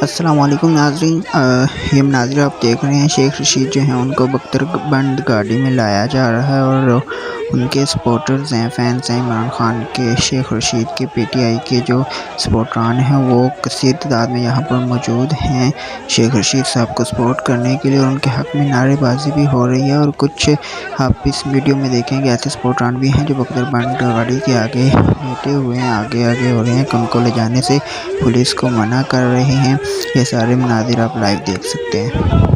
अस्सलाम वालेकुम नाज़रीन। ये मनाज़िर आप देख रहे हैं, शेख रशीद जो हैं उनको बख्तरबंद गाड़ी में लाया जा रहा है और उनके सपोर्टर्स हैं, फैंस हैं इमरान खान के, शेख रशीद के, पीटीआई के जो सपोर्टरान हैं वो कसीर तादाद में यहाँ पर मौजूद हैं शेख रशीद साहब को सपोर्ट करने के लिए, और उनके हक़ में नारेबाजी भी हो रही है। और कुछ आप इस वीडियो में देखेंगे ऐसे सपोर्टरान भी हैं जो बख्तरबंद गाड़ी के आगे बैठे हुए हैं, आगे हो रहे हैं कि उनको ले जाने से पुलिस को मना कर रहे हैं। ये सारे मनाज़िर आप लाइव देख सकते हैं।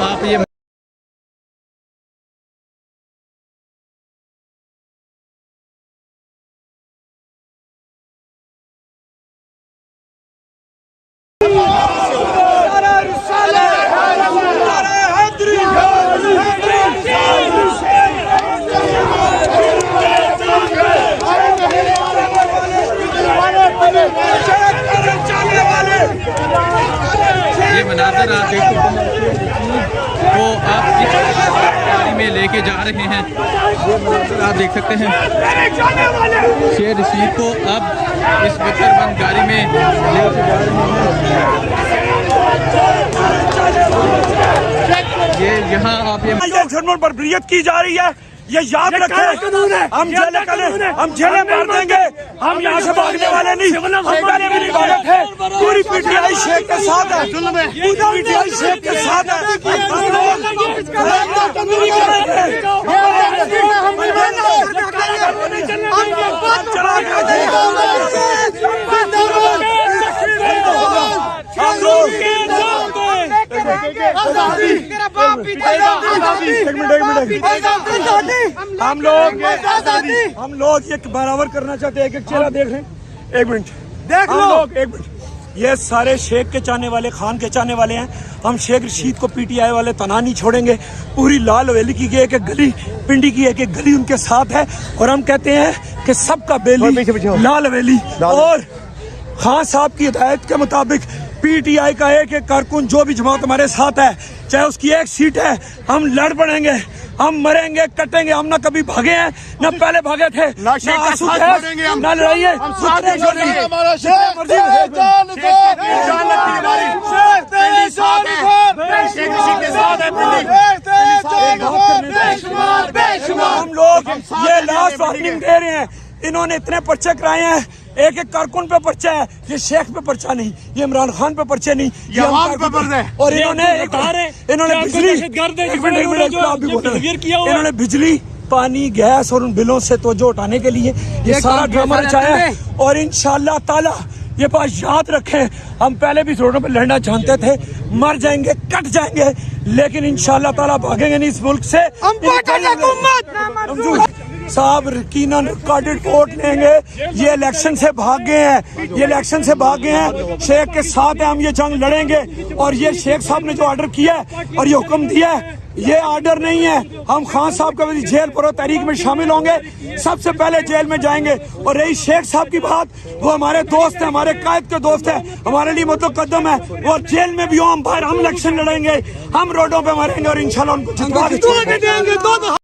आप ये मनाज़र आप देख सकते हैं वो आप इस गाड़ी में लेके जा रहे हैं। ये मनाज़र आप देख सकते हैं शेख रशीद को अब इस बख्तरबंद गाड़ी में लेके जा रहे हैं। ये यहाँ आप ये जुर्मों पर बरीयत की जा रही है, ये याद रखें। हम जेलें मार देंगे, हम यहाँ से भागने वाले नहीं, पहले भी नहीं भागे थे। पूरी पीटीआई शेख के साथ है, पीटीआई शेख के साथ है। हम लोग ये बराबर करना चाहते हैं। एक चेहरा देख रहे हैं, एक मिनट देख लो, एक मिनट। ये सारे शेख के चाहने वाले, खान के चाहने वाले हैं। हम शेख रशीद को पीटीआई वाले तना नहीं छोड़ेंगे। पूरी लाल हवेली की एक एक गली, पिंडी की एक एक गली उनके साथ है, और हम कहते हैं कि सबका बेली लाल हवेली। और खान साहब की हिदायत के मुताबिक पीटीआई का एक एक कारकुन जो भी जमात हमारे साथ है, चाहे उसकी एक सीट है, हम लड़ पड़ेंगे, हम मरेंगे, कटेंगे। हम ना कभी भागे हैं, ना पहले भागे थे, ना आंसू है, ना लड़ाई है। हम लोग ये लास्ट वार्निंग दे रहे हैं। इन्होंने इतने पर्चे कराए हैं, एक एक कारकुन पे पर्चा है, ये शेख पे पर्चा नहीं, ये इमरान खान पे पर्चे नहीं, ये और इन्होंने बिजली, पानी, गैस और उन बिलों से तवज्जो उठाने के लिए ये सारा ड्रामा रचाया है। और इंशाअल्लाह ताला ये बात याद रखें, हम पहले भी रोडों पे लड़ना जानते थे, मर जाएंगे, कट जाएंगे, लेकिन इंशाअल्लाह ताला भागेंगे नहीं इस मुल्क से। साहब यकीनन रिकॉर्डेड वोट लेंगे। ये इलेक्शन से भाग गए हैं, ये इलेक्शन से भाग गए हैं, शेख के साथ है, हम ये जंग लड़ेंगे। और ये शेख साहब ने जो ऑर्डर किया है और ये हुक्म दिया है, ये ऑर्डर नहीं है। हम खान साहब का जेल पर तहरीक में शामिल होंगे, सबसे पहले जेल में जाएंगे। और रही शेख साहब की बात, वो हमारे दोस्त है, हमारे कायद के दोस्त है, हमारे लिए मुतकद्दम है। वो जेल में भी हो, हम बाहर, हम इलेक्शन लड़ेंगे, हम रोडों पे मरेंगे और इंशाल्लाह उनको जितवा के देंगे।